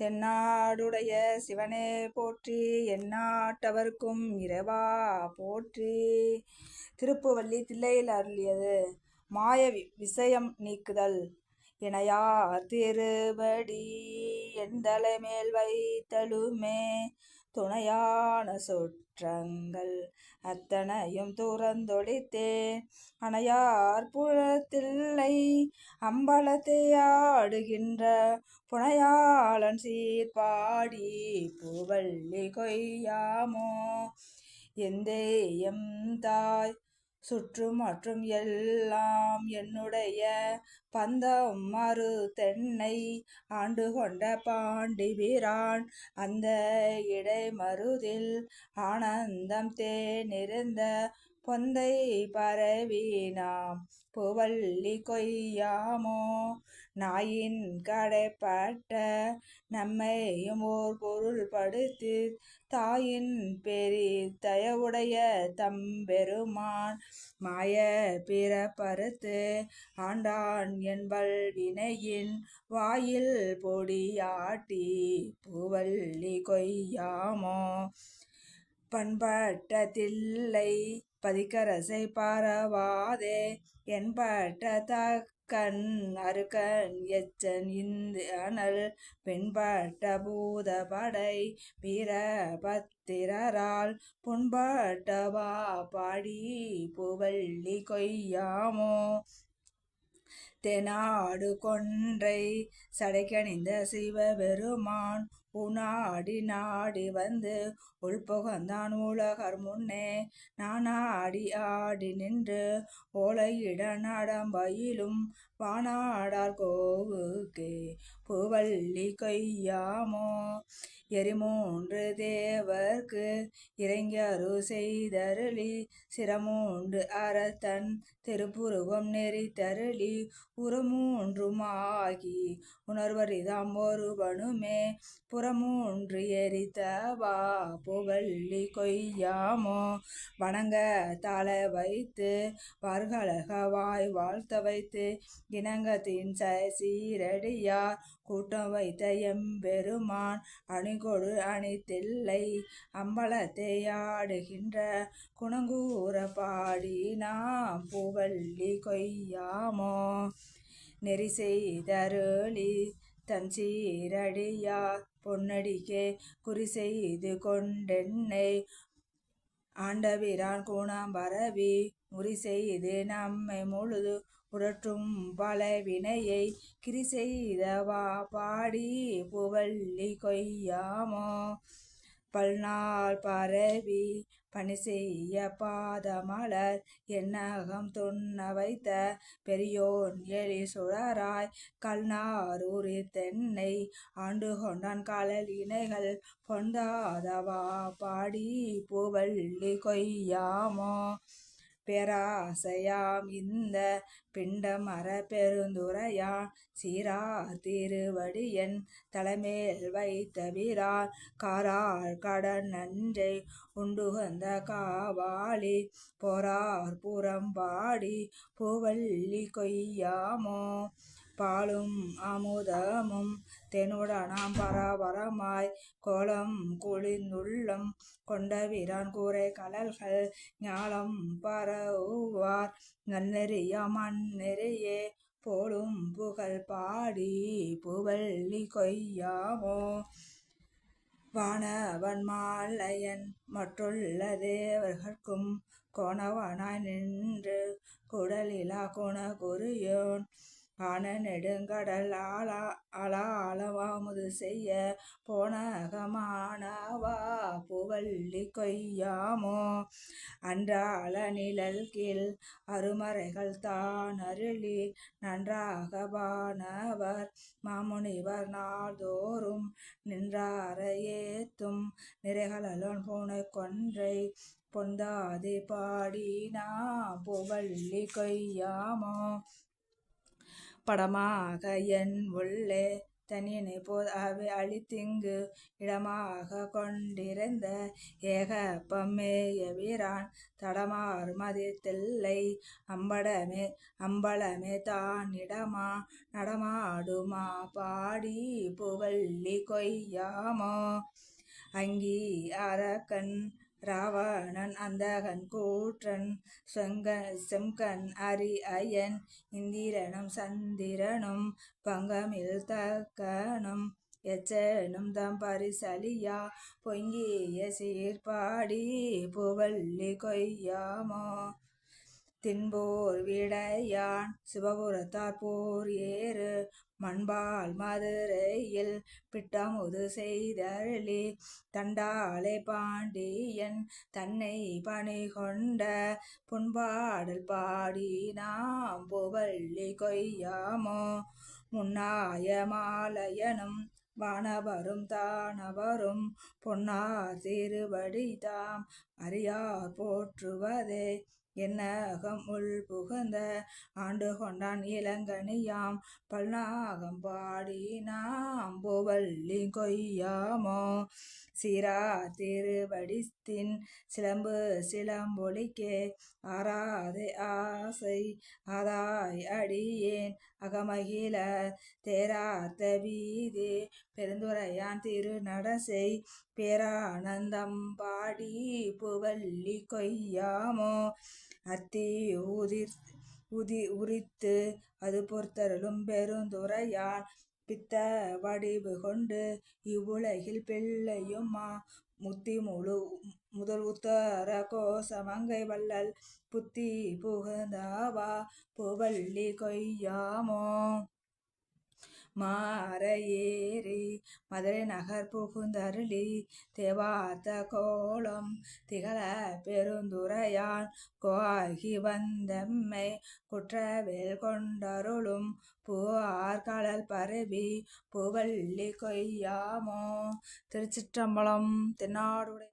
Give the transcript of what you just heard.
தென்னாடுடைய சிவனே போற்றி, எந்நாட்டவர்க்கும் இறைவா போற்றி. திருப்புவல்லி தில்லையில் அருளியது. மாய விஷயம் நீக்குதல். இணையார் திருவடி எந்தலைமேல் வைத்தலுமே, துணையான சுற்றங்கள் அத்தனையும் துறந்தொழித்தேன், அணையார் புலத்தில்லை அம்பலத்தை ஆடுகின்ற புனையாளன் சீர்பாடி பூவல்லி கொய்யாமோ. எந்தே எம் தாய் சுற்று மற்றும் எல்லாம் என்னுடைய பந்தம் மறு தென்னை ஆண்டு கொண்ட பாண்டி வீரான், அந்த இடை மருதில் ஆனந்தம் தேனிருந்த பொந்தை பரவி நாம் பூவல்லி கொய்யாமோ. நாயின் கடைப்பட்ட நம்மையும் ஓர் பொருள் படுத்தி, தாயின் பெரி தயவுடைய தம்பெருமான் மாய பிறப்பறுத்து ஆண்டான் என்பல் வினையின் வாயில் பொடியாட்டி பூவல்லி கொய்யாமோ. பண்பட்ட தில்லை பதிக்கரசை பரவாதே என்பட்ட தக்கன் அருக்கன் எச்சன் இந்து அனல் பெண்பட்ட பூத படை வீரபத்திரரால் புண்பட்டவா பாடி பூவல்லி கொய்யாமோ. தெனாடு கொன்றை சடைக்கணிந்த சிவபெருமான் உனாடி நாடி வந்து உள்புகந்தான் உலகர் முன்னே, நானாடி ஆடி நின்று ஓலையிட நடம்பயிலும் வானாடார் கோவுக்கே பூவல்லி கொய்யாமோ. எரிமூன்று தேவர்க்கு இறங்கி அருள் செய்தருளி, சிரமூன்று அறத்தன் திருப்புருவம் நெறித்தருளி, உரமூன்றுமாகி உணர்வரிதாம் ஒருவனுமே புறமூன்று எரித்தவா பூவல்லி கொய்யாமோ. வணங்க தலை வைத்து வார்கழக வாய் வாழ்த்த வைத்து, இணங்கத்தின் சீரடியார் கூட்டம் வைத்த எம்பெருமான் அணிகொடு அணித்தில்லை அம்பலத்தை ஆடுகின்ற குணங்கூற பாடி நாம் பூவல்லி கொய்யாமோ. நெறி செய்தருளி தன் சீரடியார் பொன்னடிக்கே குறி செய்து கொண்டென்னை ஆண்டபிரான் குணம் பரவி முறி செய்து நம்மை முழுது உடற்றும் பல வினையை கிரி செய்தவா பாடி பூவல்லி கொய்யாமோ. பல்நாள் பரவி பணி செய்ய பாதமலர் என்னகம் துண்ண வைத்த பெரியோன் எழி சுடராய் கல்நார் உரி தென்னை ஆண்டு கொண்டான் கழல் இணைகள் பொந்தாதவா பாடி பூவல்லி கொய்யாமோ. பேராசையாம் இந்த பிண்டமர பெருந்துரையான் சீரார் திருவடியன் தலைமேல் வைத்த வீரான் காரார் கடன் நஞ்சை உண்டுகந்த காவாலி போரார் புறம் பாடி பூவல்லி கொய்யாமோ. பாலும் அமுதமும் தெனுடனாம் பரபரமாய் கோலம் குளிர்ந்துள்ளம் கொண்டவீரான் கூரை கழல்கள் ஞாலம் பரவுவார் நன்னெறியாம் அந்நெறியே போலும் புகழ் பாடி பூவல்லி கொய்யாமோ. வானவன் மாலையன் மற்றுள்ள தேவர்கட்கும் கோணவனாய் நின்று குடலிலா குணகுரியோன் ஆன நெடுங்கடல் ஆளாளவாமுது செய்ய போனகமானவா பூவல்லி கொய்யாமோ. அன்றாள நிழல் கீழ் அருமறைகள் தான் அருளி நன்றாக வானவர் மாமுனிவர் நாள்தோறும் நின்றார ஏத்தும் நிறைகளோன் பூனை கொன்றை பொந்தாதி பாடி நாம் பூவல்லி கொய்யாமோ. படமாக என் உள்ளே தனியனை போதாவை அழித்திங்கு இடமாக கொண்டிருந்த ஏகப்பம் மேய வீரான் தடமாறு மதித்தில்லை அம்பலமே தானிடமா நடமாடுமா பாடி பூவல்லி கொய்யாமோ. அங்கி அரக்கன் ராவணன் அந்தகன் கூற்றன் செம்கண் அரியன் இந்திரனும் சந்திரனும் பங்கமில் தக்கனும் எச்சனும் தம் பரிசலியா பொங்கிய சீர்பாடி பூவல்லி கொய்யாமோ. தின்போர் விடையான் சிவபுரத்தார் போர் ஏறு மண்பால் மதுரையில் பிட்டமுது செய்தருளி தண்டாலை பாண்டியன் தன்னை பணிகொண்ட புண்பாடல் பாடி நாம் பூவல்லி கொய்யாமோ. முன்னாய மாலையனும் வானவரும் தானவரும் பொன்னார் திருவடி தாம் அறியார் போற்றுவதே என்னகம் உள் புகுந்த ஆண்டு கொண்டான் இளங்கனியாம் பல்நாகம் பாடி நாம் பூவல்லி கொய்யாமோ. சீரார் திருவடித்தின் சிலம்பு சிலம்பொலிக்கே ஆராதே ஆசை ஆதாய் அடியேன் அகமகிழ தேரார்த்த வீதி பெருந்துரையான் திருநடசை பேரானந்தம் பாடி பூவல்லி கொய்யாமோ. அத்தி உரித்து அது பொறுத்தருளும் பெருந்துரையான் பித்த வடிவு கொண்டு இவ்வுலகில் பிள்ளையுமா முத்தி முதல் உத்தர கோசமங்கை வள்ளல் புத்தி புகுந்தாவா பூவல்லி கொய்யாமோ. மாற ஏறி மதுரை நகர் புகுந்தருளி தேவார்த்த கோலம் திகழ பெருந்துரையான் கோகி வந்தம்மை குற்றவேல் கொண்டருளும் பூவார் கடல் பரவி பூவல்லி கொய்யாமோ. திருச்சிற்றம்பலம். தென்னாடுடைய